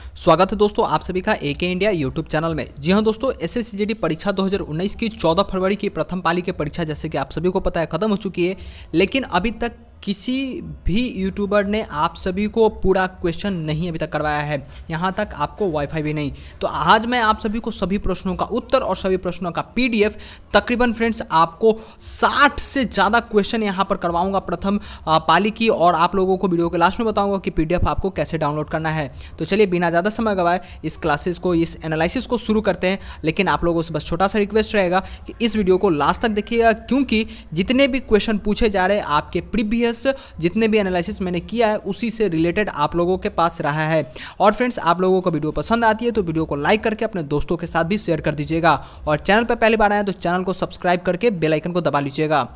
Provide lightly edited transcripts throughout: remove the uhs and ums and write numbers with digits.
स्वागत है दोस्तों आप सभी का एके इंडिया यूट्यूब चैनल में। जी हाँ दोस्तों, एसएससीजीडी परीक्षा 2019 की 14 फरवरी की प्रथम पाली की परीक्षा जैसे कि आप सभी को पता है खत्म हो चुकी है, लेकिन अभी तक किसी भी यूट्यूबर ने आप सभी को पूरा क्वेश्चन नहीं अभी तक करवाया है, यहाँ तक आपको वाईफाई भी नहीं। तो आज मैं आप सभी को सभी प्रश्नों का उत्तर और सभी प्रश्नों का पीडीएफ तकरीबन फ्रेंड्स आपको 60 से ज़्यादा क्वेश्चन यहाँ पर करवाऊंगा प्रथम पाली की, और आप लोगों को वीडियो के लास्ट में बताऊंगा कि पीडीएफ आपको कैसे डाउनलोड करना है। तो चलिए बिना ज़्यादा समय गवाए इस क्लासेस को, इस एनालिसिस को शुरू करते हैं। लेकिन आप लोगों से बस छोटा सा रिक्वेस्ट रहेगा कि इस वीडियो को लास्ट तक देखिएगा, क्योंकि जितने भी क्वेश्चन पूछे जा रहे हैं आपके प्रीवियस जितने भी एनालिसिस मैंने किया है उसी से रिलेटेड आप लोगों के पास रहा है। और फ्रेंड्स, आप लोगों को वीडियो पसंद आती है तो वीडियो को लाइक करके अपने दोस्तों के साथ भी शेयर कर दीजिएगा, और चैनल पर पहली बार आए तो चैनल को सब्सक्राइब करके बेल आइकन को दबा लीजिएगा।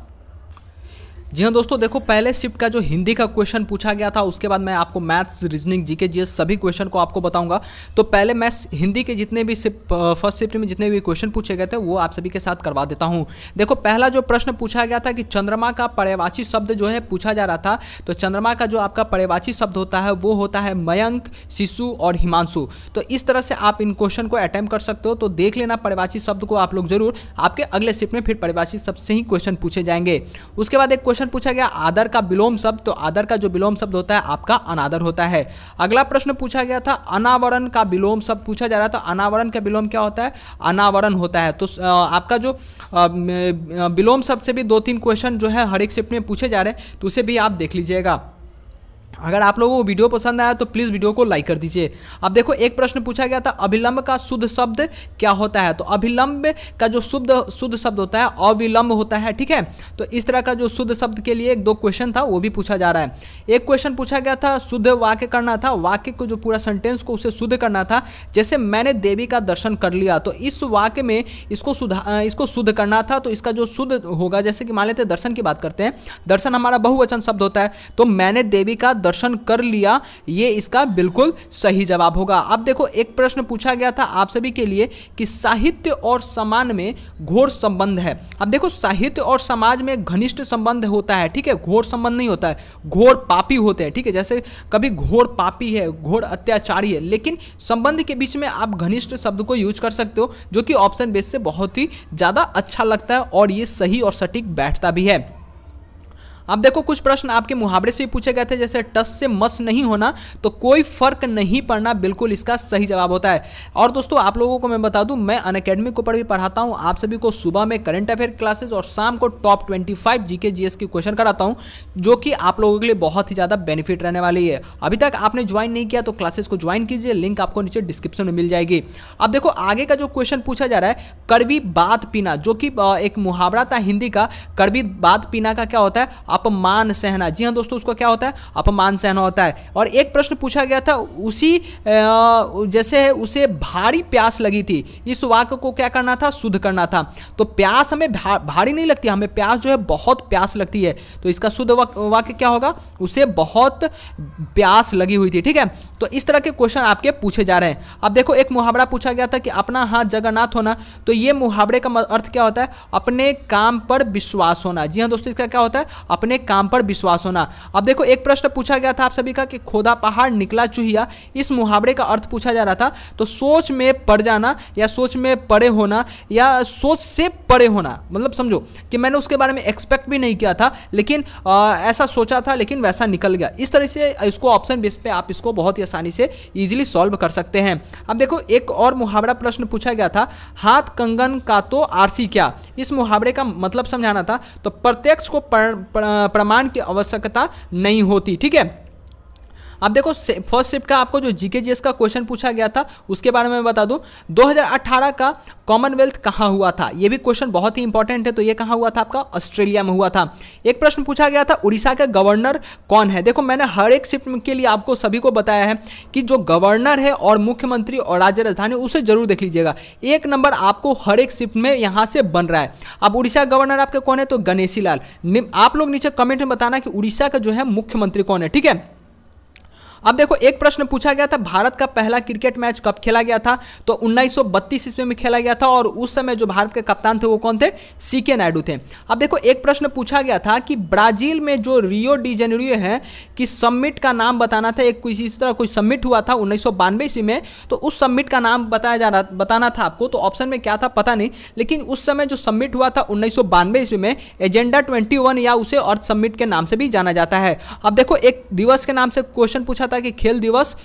जी हाँ दोस्तों, देखो पहले शिफ्ट का जो हिंदी का क्वेश्चन पूछा गया था, उसके बाद मैं आपको मैथ्स, रीजनिंग, जीके, जीएस सभी क्वेश्चन को आपको बताऊंगा। तो पहले मैं हिंदी के जितने भी फर्स्ट शिफ्ट में जितने भी क्वेश्चन पूछे गए थे वो आप सभी के साथ करवा देता हूँ। देखो पहला जो प्रश्न पूछा गया था कि चंद्रमा का पर्यायवाची शब्द जो है पूछा जा रहा था। तो चंद्रमा का जो आपका पर्यायवाची शब्द होता है वो होता है मयंक, शिशु और हिमांशु। तो इस तरह से आप इन क्वेश्चन को अटेम्प्ट कर सकते हो। तो देख लेना पर्यायवाची शब्द को आप लोग जरूर, आपके अगले शिफ्ट में फिर पर्यायवाची शब्द से ही क्वेश्चन पूछे जाएंगे। उसके बाद एक क्वेश्चन पूछा गया आदर का विलोम शब्द। तो आदर का जो विलोम शब्द होता है आपका अनादर होता है। अगला प्रश्न पूछा गया था अनावरण का विलोम शब्द पूछा जा रहा था। अनावरण का विलोम क्या होता है? अनावरण होता है। तो आपका जो विलोम शब्द से भी 2-3 क्वेश्चन जो है हर एक शिफ्ट में पूछे जा रहे हैं, तो उसे भी आप देख लीजिएगा। अगर आप लोगों को वीडियो पसंद आया तो प्लीज़ वीडियो को लाइक कर दीजिए। अब देखो एक प्रश्न पूछा गया था अभिलंब का शुद्ध शब्द क्या होता है। तो अभिलंब का जो शुद्ध शब्द होता है अविलंब होता है, ठीक है। तो इस तरह का जो शुद्ध शब्द के लिए 1-2 क्वेश्चन था वो भी पूछा जा रहा है। एक क्वेश्चन पूछा गया था शुद्ध वाक्य करना था, वाक्य को जो पूरा सेंटेंस को उसे शुद्ध करना था। जैसे मैंने देवी का दर्शन कर लिया, तो इस वाक्य में इसको शुद्ध करना था। तो इसका जो शुद्ध होगा, जैसे कि मान लेते हैं दर्शन की बात करते हैं, दर्शन हमारा बहुवचन शब्द होता है, तो मैंने देवी का दर्शन कर लिया, ये इसका बिल्कुल सही जवाब होगा। अब देखो एक प्रश्न पूछा गया था आप सभी के लिए कि साहित्य और समाज में घोर संबंध है। अब देखो साहित्य और समाज में घनिष्ठ संबंध होता है, ठीक है, घोर संबंध नहीं होता है। घोर पापी होते हैं, ठीक है, जैसे कभी घोर पापी है, घोर अत्याचारी है, लेकिन संबंध के बीच में आप घनिष्ठ शब्द को यूज कर सकते हो, जो कि ऑप्शन बेस से बहुत ही ज्यादा अच्छा लगता है और ये सही और सटीक बैठता भी है। अब देखो कुछ प्रश्न आपके मुहावरे से पूछे गए थे, जैसे टस से मस नहीं होना, तो कोई फर्क नहीं पड़ना बिल्कुल इसका सही जवाब होता है। और दोस्तों आप लोगों को मैं बता दूं, मैं अनअकैडमी के ऊपर भी पढ़ाता हूं। आप सभी को सुबह में करंट अफेयर क्लासेस और शाम को टॉप 25 जीके जीएस की क्वेश्चन कराता हूं, जो कि आप लोगों के लिए बहुत ही ज़्यादा बेनिफिट रहने वाली है। अभी तक आपने ज्वाइन नहीं किया तो क्लासेस को ज्वाइन कीजिए, लिंक आपको नीचे डिस्क्रिप्शन में मिल जाएगी। अब देखो आगे का जो क्वेश्चन पूछा जा रहा है कड़वी बात पीना, जो कि एक मुहावरा था हिंदी का। कड़वी बात पीना का क्या होता है? अपमान सहना। जी हाँ दोस्तों, उसको क्या होता है? अपमान सहना होता है। और एक प्रश्न पूछा गया था उसी जैसे उसे भारी प्यास लगी थी, इस वाक्य को क्या करना था? शुद्ध करना था। तो प्यास हमें भारी नहीं लगती, हमें प्यास जो है बहुत प्यास लगती है, तो इसका शुद्ध वाक्य क्या होगा? उसे बहुत प्यास लगी हुई थी, ठीक है। तो इस तरह के क्वेश्चन आपके पूछे जा रहे हैं। अब देखो एक मुहावरा पूछा गया था कि अपना हाथ जगन्नाथ होना, तो ये मुहावरे का अर्थ क्या होता है? अपने काम पर विश्वास होना। जी हाँ दोस्तों, इसका क्या होता है? अपने काम पर विश्वास होना। अब देखो एक प्रश्न पूछा गया था आप सभी का कि खोदा पहाड़ निकला चूहिया, इस मुहावरे का अर्थ पूछा जा रहा था। तो सोच में पड़ जाना या सोच में पड़े होना या सोच से पड़े होना, मतलब समझो कि मैंने उसके बारे में एक्सपेक्ट भी नहीं किया था, लेकिन ऐसा सोचा था लेकिन वैसा निकल गया। इस तरह से इसको ऑप्शन बेस पे आप इसको बहुत ही आसानी से इजीली सॉल्व कर सकते हैं। अब देखो एक और मुहावरा प्रश्न पूछा गया था हाथ कंगन का तो आरसी क्या, इस मुहावरे का मतलब समझाना था। तो प्रत्यक्ष को प्रमाण की आवश्यकता नहीं होती, ठीक है। अब देखो फर्स्ट शिफ्ट का आपको जो जीके जीएस का क्वेश्चन पूछा गया था उसके बारे में बता दूं, 2018 का कॉमनवेल्थ कहां हुआ था? ये भी क्वेश्चन बहुत ही इंपॉर्टेंट है। तो ये कहां हुआ था? आपका ऑस्ट्रेलिया में हुआ था। एक प्रश्न पूछा गया था उड़ीसा का गवर्नर कौन है? देखो मैंने हर एक शिफ्ट के लिए आपको सभी को बताया है कि जो गवर्नर है और मुख्यमंत्री और राज्य राजधानी उसे जरूर देख लीजिएगा। 1 नंबर आपको हर एक शिफ्ट में यहां से बन रहा है। अब उड़ीसा गवर्नर आपके कौन है? तो गणेशी लाल। आप लोग नीचे कमेंट में बताना कि उड़ीसा का जो है मुख्यमंत्री कौन है, ठीक है। अब देखो एक प्रश्न पूछा गया था, भारत का पहला क्रिकेट मैच कब खेला गया था? तो 1932 ईस्वी में खेला गया था और उस समय जो भारत के कप्तान थे वो कौन थे? सीके नायडू थे। अब देखो एक प्रश्न पूछा गया था कि ब्राजील में जो रियो डी जेनेरियो है कि समिट का नाम बताना था, एक इसी तरह कोई समिट हुआ था 1992 ईस्वी में, तो उस समिट का नाम बताना था आपको। तो ऑप्शन में क्या था पता नहीं, लेकिन उस समय जो समिट हुआ था 1992 ईस्वी में, एजेंडा 21 या उसे अर्थ समिट के नाम से भी जाना जाता है। अब देखो एक दिवस के नाम से क्वेश्चन पूछा था कि खेल दिवस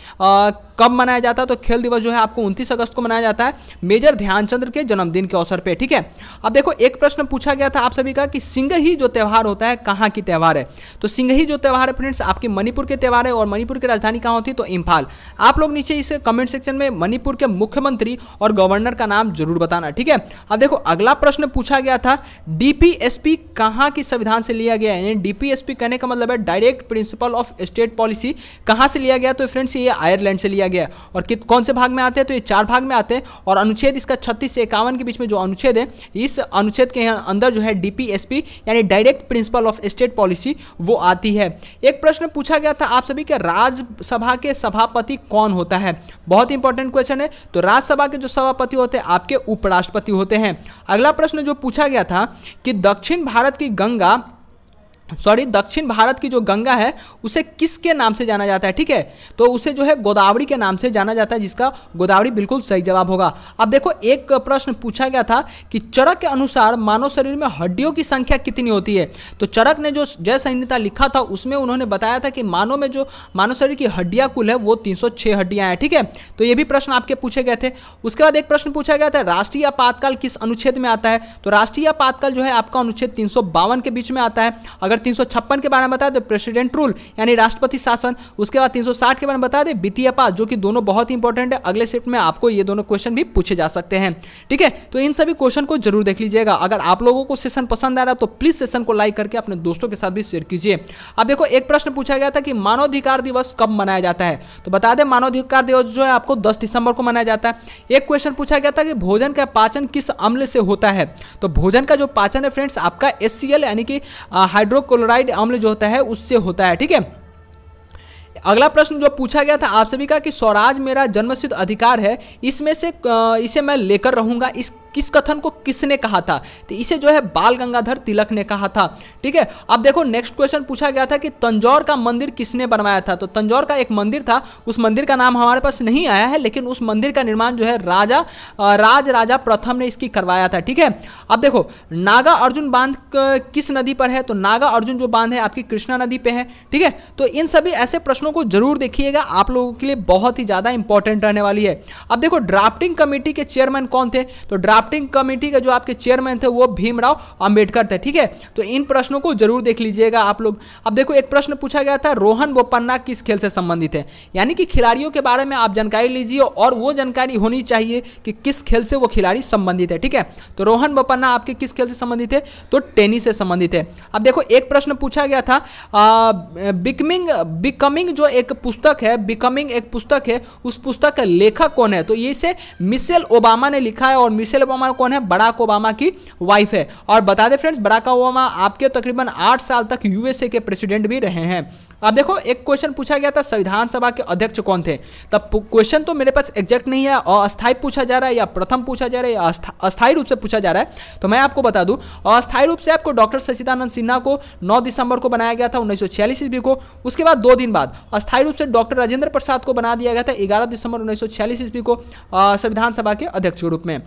कब मनाया जाता है? तो खेल दिवस जो है आपको 29 अगस्त को मनाया जाता है, मेजर ध्यानचंद के जन्मदिन के अवसर पे, ठीक है। अब देखो एक प्रश्न पूछा गया था आप सभी का कि सिंगही जो त्यौहार होता है कहाँ की त्यौहार है? तो सिंगही जो त्यौहार है फ्रेंड्स आपके मणिपुर के त्यौहार है और मणिपुर की राजधानी कहाँ होती है? तो इम्फाल। आप लोग नीचे इसे कमेंट सेक्शन में मणिपुर के मुख्यमंत्री और गवर्नर का नाम जरूर बताना, ठीक है। अब देखो अगला प्रश्न पूछा गया था, डीपीएसपी कहाँ की संविधान से लिया गया है? डीपीएसपी कहने का मतलब है direct principle of state policy, कहाँ से लिया गया? तो फ्रेंड्स ये आयरलैंड से लिया गया। और कौन से भाग में आते हैं? तो ये 4 भाग में आते हैं और अनुच्छेद इसका 36 से 51 के बीच में जो अनुच्छेद है, इस अनुच्छेद के अंदर जो है डीपीएसपी यानी direct principle of state policy वो आती है। एक प्रश्न पूछा गया था आप सभी के, राज्यसभा के सभापति कौन होता है? बहुत इंपॉर्टेंट क्वेश्चन है। तो राज्यसभा के जो सभापति होते हैं आपके उपराष्ट्रपति होते हैं। अगला प्रश्न जो पूछा गया था कि दक्षिण भारत की जो गंगा है उसे किसके नाम से जाना जाता है? ठीक है, तो उसे जो है गोदावरी के नाम से जाना जाता है, जिसका गोदावरी बिल्कुल सही जवाब होगा। अब देखो एक प्रश्न पूछा गया था कि चरक के अनुसार मानव शरीर में हड्डियों की संख्या कितनी होती है? तो चरक ने जो जय संहिता लिखा था उसमें उन्होंने बताया था कि मानव शरीर की हड्डियां कुल है वो 306 हड्डियां हैं, ठीक है। तो ये भी प्रश्न आपके पूछे गए थे। उसके बाद एक प्रश्न पूछा गया था, राष्ट्रीय आपातकाल किस अनुच्छेद में आता है? तो राष्ट्रीय आपातकाल जो है आपका अनुच्छेद 352 के बीच में आता है। अगर 356 के बारे में बता दे प्रेसिडेंट रूल यानी राष्ट्रपति शासन, उसके बाद 360 के बारे में बता दे वित्तीय आपात, जो कि दोनों बहुत इंपॉर्टेंट है। अगले शिफ्ट में आपको ये दोनों क्वेश्चन भी पूछे जा सकते हैं, ठीक है। तो इन सभी क्वेश्चन को जरूर देख लीजिएगा। अगर आप लोगों को सेशन पसंद आ रहा है तो प्लीज सेशन को लाइक करके अपने दोस्तों के साथ भी शेयर कीजिए। अब देखो एक प्रश्न पूछा गया था कि मानवाधिकार दिवस कब मनाया जाता है? तो बता दें मानवाधिकार दिवस जो है आपको 10 दिसंबर को मनाया जाता है। एक क्वेश्चन पूछा गया था कि भोजन का पाचन किस अम्ल से होता है? तो भोजन का जो पाचन है फ्रेंड्स आपका HCl यानी कि हाइड्रोक्लोराइड अम्ल जो होता है उससे होता है, ठीक है। अगला प्रश्न जो पूछा गया था आप सभी का कि स्वराज मेरा जन्मसिद्ध अधिकार है, इसमें से इसे मैं लेकर रहूंगा, किस कथन को किसने कहा था? तो इसे जो है बाल गंगाधर तिलक ने कहा था, ठीक है। अब देखो नेक्स्ट क्वेश्चन पूछा गया था कि तंजौर का मंदिर किसने बनवाया था? तो तंजौर का एक मंदिर था, उस मंदिर का नाम हमारे पास नहीं आया है, लेकिन उस मंदिर का निर्माण जो है राजा प्रथम ने इसकी करवाया था, ठीक है। अब देखो नागा अर्जुन बांध किस नदी पर है? तो नागा अर्जुन जो बांध है आपकी कृष्णा नदी पे है, ठीक है। तो इन सभी ऐसे प्रश्नों को जरूर देखिएगा, आप लोगों के लिए बहुत ही ज्यादा इंपॉर्टेंट रहने वाली है। अब देखो ड्राफ्टिंग कमेटी के चेयरमैन कौन थे? तो ड्राफ्टिंग कमेटी के जो आपके चेयरमैन थे वो भीमराव अंबेडकर थे, ठीक है। तो इन प्रश्नों को जरूर देख लीजिएगा आप लोग। अब देखो एक प्रश्न पूछा गया था, रोहन बोपन्ना किस खेल से संबंधित है? यानी कि खिलाड़ियों के बारे में आप जानकारी लीजिए और वो जानकारी होनी चाहिए कि किस खेल से वो खिलाड़ी संबंधित है, ठीक है। तो रोहन बोपन्ना आपके किस खेल से संबंधित है? तो टेनिस से संबंधित है। अब देखो एक प्रश्न पूछा गया था, बिकमिंग जो एक पुस्तक है, बिकमिंग एक पुस्तक है, उस पुस्तक का लेखक कौन है? तो ये इसे मिशेल ओबामा ने लिखा है और मिशेल ओबामा कौन है? बराक ओबामा की वाइफ है। और बता दें फ्रेंड्स बराक ओबामा आपके तकरीबन 8 साल तक यूएसए के प्रेसिडेंट भी रहे हैं। अब देखो एक क्वेश्चन पूछा गया था, संविधान सभा के अध्यक्ष कौन थे? तब क्वेश्चन तो मेरे पास एग्जैक्ट नहीं है, अस्थायी पूछा जा रहा है या प्रथम पूछा जा रहा है या अस्थायी रूप से पूछा जा रहा है। तो मैं आपको बता दूं अस्थायी रूप से आपको डॉक्टर सच्चिदानंद सिन्हा को 9 दिसंबर को बनाया गया था 1946 ईस्वी को। उसके बाद 2 दिन बाद अस्थायी रूप से डॉक्टर राजेंद्र प्रसाद को बना दिया गया था 11 दिसंबर 1946 ईस्वी को संविधान सभा के अध्यक्ष के रूप में।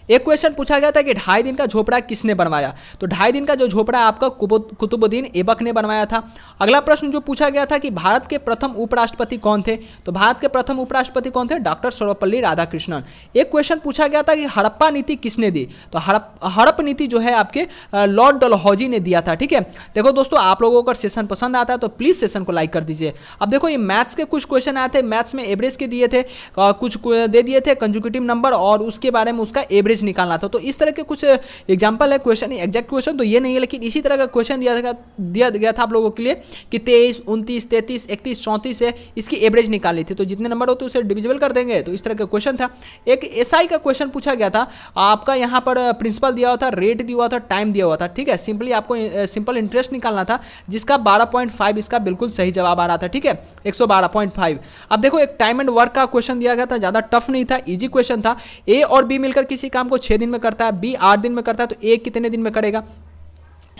एक क्वेश्चन पूछा गया था कि 2.5 दिन का झोपड़ा किसने बनवाया? तो 2.5 दिन का जो झोपड़ा आपका कुतुबुद्दीन ऐबक ने बनवाया था। अगला प्रश्न जो पूछा गया था कि भारत के प्रथम उपराष्ट्रपति कौन थे? तो भारत के प्रथम उपराष्ट्रपति कौन थे? डॉक्टर सर्वपल्ली राधाकृष्णन। एक क्वेश्चन पूछा गया था कि हड़प्पा नीति किसने दी? तो हड़प नीति जो है आपके लॉर्ड डलहौजी ने दिया था, ठीक है। देखो दोस्तों आप लोगों को अगर सेशन पसंद आता है तो प्लीज सेशन को लाइक कर दीजिए। अब देखो ये मैथ्स के कुछ क्वेश्चन आए थे, मैथ्स में एवरेज के दिए थे, कुछ दे दिए थे कंजुगेटिव नंबर और उसके बारे में उसका एवरेज एवरेज निकालना था। तो इस तरह के कुछ एग्जाम्पल है, क्वेश्चन एग्जैक्ट क्वेश्चन तो ये नहीं है, लेकिन इसी तरह का क्वेश्चन दिया गया था आप लोगों के लिए कि 23, 29, 33, 31, 34 है, इसकी एवरेज निकाली थी। तो जितने नंबर होते उसे डिविजिबल कर देंगे। तो इस तरह का क्वेश्चन था। एक एसआई का क्वेश्चन पूछा गया था, आपका यहाँ पर प्रिंसिपल दिया हुआ था, रेट दिया हुआ था, टाइम दिया हुआ था, ठीक है। सिंपली आपको सिंपल इंटरेस्ट निकालना था, जिसका 12.5 इसका बिल्कुल सही जवाब आ रहा था, ठीक है, 112.5। अब देखो एक टाइम एंड वर्क का क्वेश्चन दिया गया था, ज़्यादा टफ नहीं था, इजी क्वेश्चन था। ए और बी मिलकर किसी काम को 6 दिन में करता है, बी 8 दिन में करता है, तो ए कितने दिन में करेगा?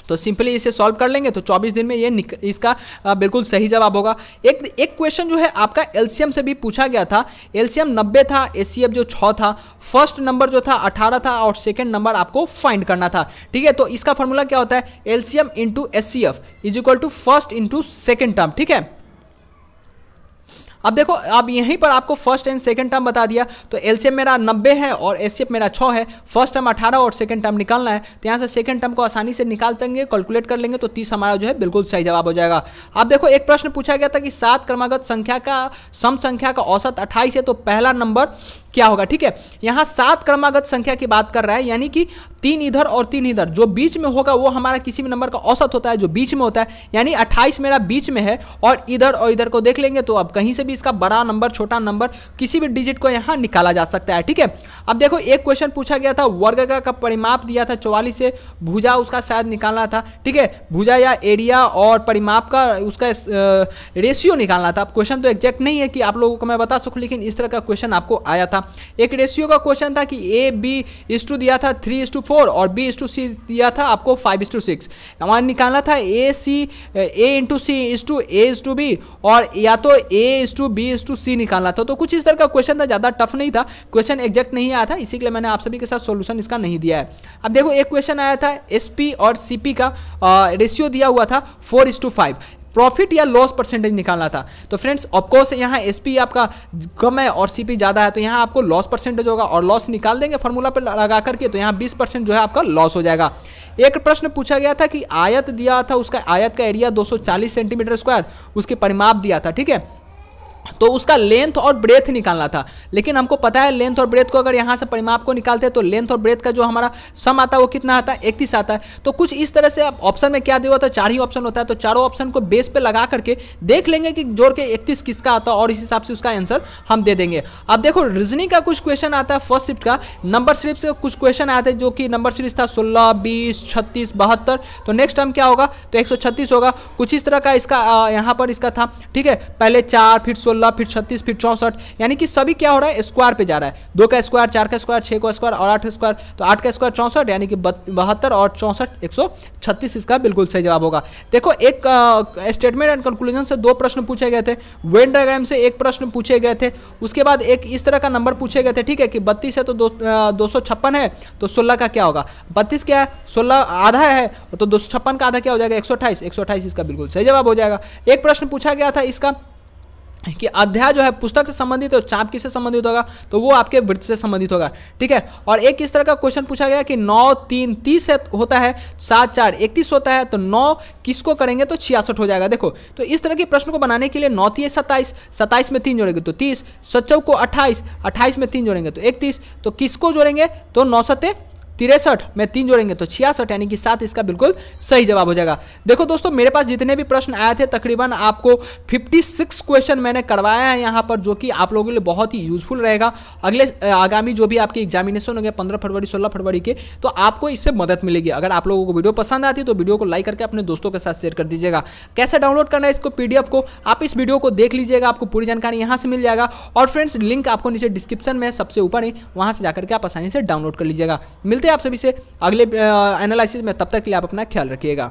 तो सिंपली इसे सॉल्व कर लेंगे तो 24 दिन में ये इसका बिल्कुल सही जवाब होगा। एक क्वेश्चन जो है आपका एलसीएम से भी पूछा गया था। एलसीएम 90 था, एचसीएफ जो 6 था, फर्स्ट नंबर जो था 18 था और सेकंड नंबर आपको फाइंड करना था, ठीक है। तो इसका फॉर्मूला क्या होता है? LCM into HCF is equal to first into second term, ठीक है। अब देखो अब यहीं पर आपको फर्स्ट एंड सेकंड टर्म बता दिया। तो एलसीएम मेरा 90 है और एचसीएफ मेरा 6 है, फर्स्ट टर्म 18 और सेकंड टर्म निकालना है। तो यहाँ से सेकंड टर्म को आसानी से निकाल सकेंगे, कैलकुलेट कर लेंगे तो 30 हमारा जो है बिल्कुल सही जवाब हो जाएगा। अब देखो एक प्रश्न पूछा गया था कि 7 क्रमागत संख्या का सम संख्या का औसत 28 है, तो पहला नंबर क्या होगा, ठीक है। यहाँ 7 क्रमागत संख्या की बात कर रहा है, यानी कि 3 इधर और 3 इधर, जो बीच में होगा वो हमारा किसी भी नंबर का औसत होता है जो बीच में होता है। यानी 28 मेरा बीच में है और इधर को देख लेंगे तो अब कहीं से भी इसका बड़ा नंबर छोटा नंबर किसी भी डिजिट को यहाँ निकाला जा सकता है, ठीक है। अब देखो एक क्वेश्चन पूछा गया था, वर्ग का परिमाप दिया था 44 से, भुजा उसका शायद निकालना था, ठीक है। भुजा या एरिया और परिमाप का उसका रेशियो निकालना था। अब क्वेश्चन तो एग्जैक्ट नहीं है कि आप लोगों को मैं बता सकूं, लेकिन इस तरह का क्वेश्चन आपको आया था। एक रेशियो का क्वेश्चन था कि ए बी इस दिया था 3:4 और बी इस सी दिया था आपको 5:6। हमारा निकालना था ए इंटू सी ए इस टू बी, और या तो ए बी सी निकालना था। तो कुछ इस तरह का क्वेश्चन था, ज़्यादा टफ नहीं था, क्वेश्चन एग्जैक्ट नहीं आया था, इसी के लिए मैंने आप सभी के साथ सॉल्यूशन इसका नहीं दिया है। अब देखो एक क्वेश्चन आया था एसपी और सीपी का रेशियो दिया हुआ था 4:5, प्रॉफिट या लॉस परसेंटेज निकालना था। तो फ्रेंड्स ऑफकोर्स यहाँ एसपी आपका कम है और सीपी ज़्यादा है, तो यहाँ आपको लॉस परसेंटेज होगा और लॉस निकाल देंगे फॉर्मूला पर लगा करके, तो यहाँ 20% जो है आपका लॉस हो जाएगा। एक प्रश्न पूछा गया था कि आयत दिया था, उसका आयत का एरिया 240 सेंटीमीटर स्क्वायर, उसके परिमाप दिया था, ठीक है। तो उसका लेंथ और ब्रेथ निकालना था, लेकिन हमको पता है लेंथ और ब्रेथ को अगर यहाँ से परिमाप को निकालते हैं तो लेंथ और ब्रेथ का जो हमारा सम आता है वो कितना आता है? 31 आता है। तो कुछ इस तरह से आप ऑप्शन में क्या दिया होता है? 4 ही ऑप्शन होता है, तो चारों ऑप्शन को बेस पे लगा करके देख लेंगे कि जोड़ के 31 किसका आता है और इस हिसाब से उसका आंसर हम दे देंगे। अब देखो रीजनिंग का कुछ क्वेश्चन आता है फर्स्ट शिफ्ट का, नंबर सीरीज से कुछ क्वेश्चन आते हैं, जो कि नंबर सीरीज था 16, 20, 36, 72। तो नेक्स्ट टर्म क्या होगा? तो 136 होगा। कुछ इस तरह का इसका यहाँ पर इसका था, ठीक है। पहले 4 फिर 16 फिर 36 फिर 64, यानी कि सभी क्या हो रहा है? स्क्वायर पे जा रहा है। 2 का स्क्वायर, 4 का स्क्वायर, 6 का स्क्वायर और 8 का स्क्वायर, तो 8 का स्क्वायर 64, यानी कि 72 और 64 136 इसका बिल्कुल सही जवाब होगा। देखो एक स्टेटमेंट एंड कंक्लूजन से 2 प्रश्न पूछे गए थे, वेन डायग्राम से 1 प्रश्न पूछे गए थे, उसके बाद एक इस तरह का नंबर पूछे गए थे, ठीक है, कि 32 है तो 256 है, तो 16 का क्या होगा? 32 क्या है? 16 आधा है, तो 256 का आधा क्या हो जाएगा? 128। 128 इसका बिल्कुल सही जवाब हो जाएगा। एक प्रश्न पूछा गया था इसका कि अध्याय जो है पुस्तक से संबंधित है, चाप किससे संबंधित होगा? तो वो आपके वृत्त से संबंधित होगा, ठीक है। और एक इस तरह का क्वेश्चन पूछा गया कि 9 3 30 होता है, 7 4 31 होता है, तो 9 किसको करेंगे तो 66 हो जाएगा। देखो तो इस तरह के प्रश्न को बनाने के लिए 9 3 27, 27 में 3 जोड़ेंगे तो 30, 7 को 28, 28 में 3 जोड़ेंगे तो 31, तो किसको जोड़ेंगे तो 9 7 63 में 3 जोड़ेंगे तो 66, यानी कि 7 इसका बिल्कुल सही जवाब हो जाएगा। देखो दोस्तों मेरे पास जितने भी प्रश्न आए थे तकरीबन आपको 56 क्वेश्चन मैंने करवाया है यहाँ पर, जो कि आप लोगों के लिए बहुत ही यूजफुल रहेगा। अगले आगामी जो भी आपके एग्जामिनेशन होंगे 15 फरवरी 16 फरवरी के, तो आपको इससे मदद मिलेगी। अगर आप लोगों को वीडियो पसंद आती है तो वीडियो को लाइक करके अपने दोस्तों के साथ शेयर कर दीजिएगा। कैसे डाउनलोड करना है इसको PDF को, आप इस वीडियो को देख लीजिएगा, आपको पूरी जानकारी यहाँ से मिल जाएगा। और फ्रेंड्स लिंक आपको नीचे डिस्क्रिप्शन में सबसे ऊपर ही, वहाँ से जाकर के आप आसानी से डाउनलोड कर लीजिएगा। मिलते हैं आप सभी से अगले एनालिसिस में, तब तक के लिए आप अपना ख्याल रखिएगा।